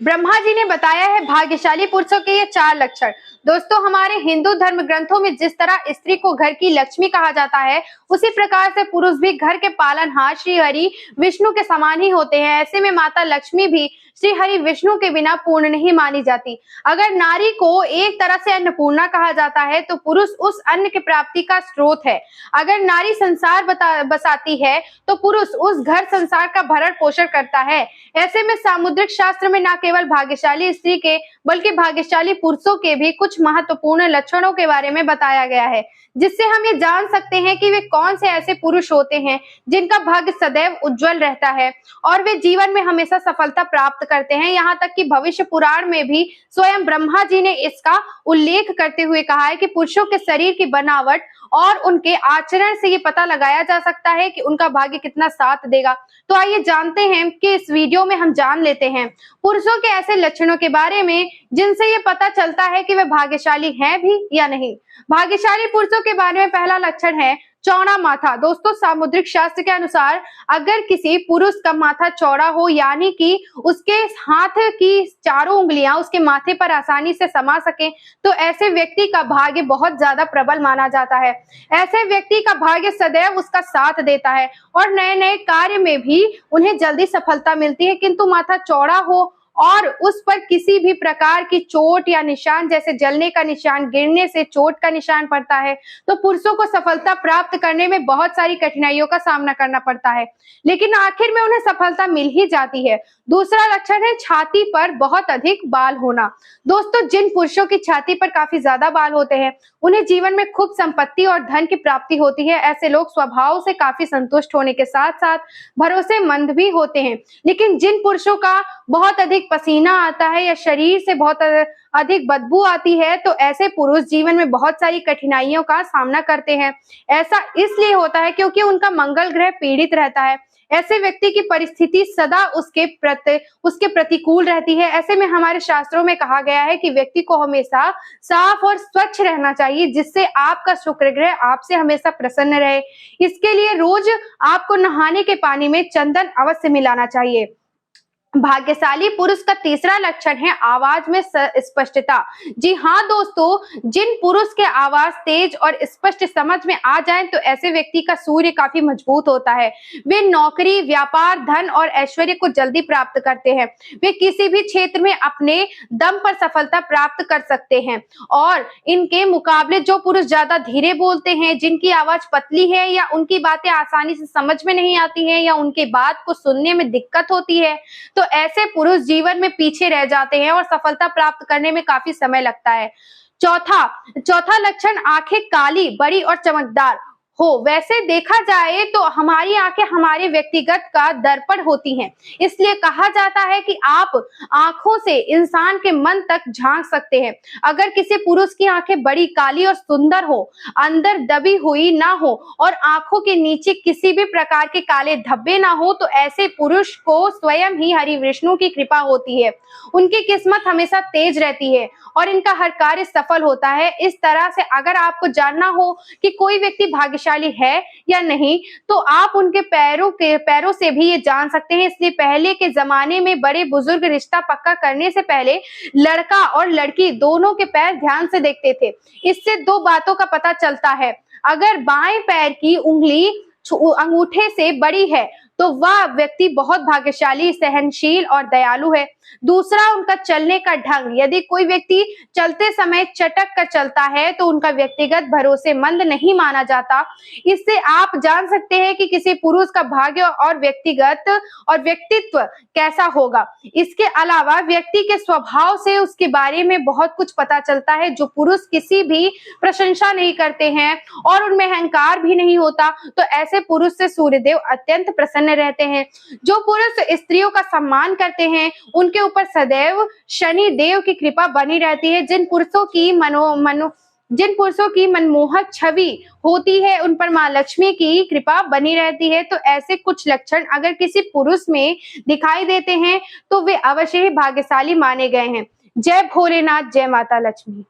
ब्रह्मा जी ने बताया है भाग्यशाली पुरुषों के ये 4 लक्षण। दोस्तों, हमारे हिंदू धर्म ग्रंथों में जिस तरह स्त्री को घर की लक्ष्मी कहा जाता है, उसी प्रकार से पुरुष भी घर के पालनहार श्री हरि विष्णु के समान ही होते हैं। ऐसे में माता लक्ष्मी भी श्री हरि विष्णु के बिना पूर्ण नहीं मानी जाती। अगर नारी को एक तरह से अन्नपूर्णा कहा जाता है, तो पुरुष उस अन्न की प्राप्ति का स्रोत है। अगर नारी संसार बसाती है, तो पुरुष उस घर संसार का भरण पोषण करता है। ऐसे में सामुद्रिक शास्त्र में न केवल भाग्यशाली स्त्री के बल्कि भाग्यशाली पुरुषों के भी कुछ महत्वपूर्ण लक्षणों के बारे में बताया गया है, जिससे हम ये जान सकते हैं कि वे कौन से ऐसे पुरुष होते हैं जिनका भाग्य सदैव उज्जवल रहता है और वे जीवन में हमेशा सफलता प्राप्त करते हैं। यहाँ तक कि भविष्य पुराण में भी स्वयं ब्रह्मा जी ने इसका उल्लेख करते हुए कहा है कि पुरुषों के शरीर की बनावट और उनके आचरण से ये पता लगाया जा सकता है कि उनका भाग्य कितना साथ देगा। तो आइए जानते हैं कि इस वीडियो में हम जान लेते हैं पुरुषों के ऐसे लक्षणों के बारे में जिनसे ये पता चलता है कि वे भाग्यशाली हैं भी या नहीं। भाग्यशाली पुरुषों के बारे में पहला लक्षण है चौड़ा माथा। दोस्तों, सामुद्रिक शास्त्र के अनुसार अगर किसी पुरुष का माथा चौड़ा हो, यानी कि उसके हाथ की चारों उंगलियां उसके माथे पर आसानी से समा सके, तो ऐसे व्यक्ति का भाग्य बहुत ज्यादा प्रबल माना जाता है। ऐसे व्यक्ति का भाग्य सदैव उसका साथ देता है और नए नए कार्य में भी उन्हें जल्दी सफलता मिलती है। किंतु माथा चौड़ा हो और उस पर किसी भी प्रकार की चोट या निशान, जैसे जलने का निशान, गिरने से चोट का निशान पड़ता है, तो पुरुषों को सफलता प्राप्त करने में बहुत सारी कठिनाइयों का सामना करना पड़ता है, लेकिन आखिर में उन्हें सफलता मिल ही जाती है। दूसरा लक्षण है छाती पर बहुत अधिक बाल होना। दोस्तों, जिन पुरुषों की छाती पर काफी ज्यादा बाल होते हैं, उन्हें जीवन में खूब संपत्ति और धन की प्राप्ति होती है। ऐसे लोग स्वभाव से काफी संतुष्ट होने के साथ साथ भरोसेमंद भी होते हैं। लेकिन जिन पुरुषों का बहुत अधिक पसीना आता है या शरीर से बहुत अधिक बदबू आती है, तो ऐसे पुरुष जीवन में बहुत सारी कठिनाइयों का सामना करते हैं। ऐसा इसलिए होता है क्योंकि उनका मंगल ग्रह पीड़ित रहता है। ऐसे व्यक्ति की परिस्थिति सदा उसके प्रतिकूल रहती है। ऐसे में हमारे शास्त्रों में कहा गया है कि व्यक्ति को हमेशा साफ और स्वच्छ रहना चाहिए, जिससे आपका शुक्र ग्रह आपसे हमेशा प्रसन्न रहे। इसके लिए रोज आपको नहाने के पानी में चंदन अवश्य मिलाना चाहिए। भाग्यशाली पुरुष का तीसरा लक्षण है आवाज में स्पष्टता। जी हाँ दोस्तों, जिन पुरुष के आवाज तेज और स्पष्ट समझ में आ जाए, तो ऐसे व्यक्ति का सूर्य काफी मजबूत होता है। वे नौकरी, व्यापार, धन और ऐश्वर्य को जल्दी प्राप्त करते हैं। वे किसी भी क्षेत्र में अपने दम पर सफलता प्राप्त कर सकते हैं। और इनके मुकाबले जो पुरुष ज्यादा धीरे बोलते हैं, जिनकी आवाज पतली है या उनकी बातें आसानी से समझ में नहीं आती है या उनके बात को सुनने में दिक्कत होती है, तो ऐसे पुरुष जीवन में पीछे रह जाते हैं और सफलता प्राप्त करने में काफी समय लगता है। चौथा लक्षण आंखें काली, बड़ी और चमकदार हो। वैसे देखा जाए तो हमारी आंखें हमारे व्यक्तिगत का दर्पण होती हैं, इसलिए कहा जाता है कि आप आंखों से इंसान के मन तक झांक सकते हैं। अगर किसी पुरुष की आंखें बड़ी, काली और सुंदर हो, अंदर दबी हुई ना हो और आंखों के नीचे किसी भी प्रकार के काले धब्बे ना हो, तो ऐसे पुरुष को स्वयं ही हरि विष्णु की कृपा होती है। उनकी किस्मत हमेशा तेज रहती है और इनका हर कार्य सफल होता है। इस तरह से अगर आपको जानना हो कि कोई व्यक्ति भाग्यशाली है या नहीं, तो आप उनके पैरों से भी ये जान सकते हैं। इसलिए पहले के जमाने में बड़े बुजुर्ग रिश्ता पक्का करने से पहले लड़का और लड़की दोनों के पैर ध्यान से देखते थे। इससे 2 बातों का पता चलता है। अगर बाएं पैर की उंगली अंगूठे से बड़ी है, तो वह व्यक्ति बहुत भाग्यशाली, सहनशील और दयालु है। दूसरा, उनका चलने का ढंग। यदि कोई व्यक्ति चलते समय चटक कर चलता है, तो उनका व्यक्तिगत भरोसेमंद नहीं माना जाता। इससे आप जान सकते हैं कि किसी पुरुष का भाग्य और व्यक्तित्व कैसा होगा। इसके अलावा व्यक्ति के स्वभाव से उसके बारे में बहुत कुछ पता चलता है। जो पुरुष किसी भी प्रशंसा नहीं करते हैं और उनमें अहंकार भी नहीं होता, तो ऐसे पुरुष से सूर्यदेव अत्यंत प्रसन्न रहते हैं। जो पुरुष स्त्रियों का सम्मान करते हैं, उनके ऊपर सदैव शनि देव की कृपा बनी रहती है। जिन पुरुषों की मनमोहक छवि होती है, उन पर मां लक्ष्मी की कृपा बनी रहती है। तो ऐसे कुछ लक्षण अगर किसी पुरुष में दिखाई देते हैं, तो वे अवश्य ही भाग्यशाली माने गए हैं। जय भोलेनाथ, जय माता लक्ष्मी।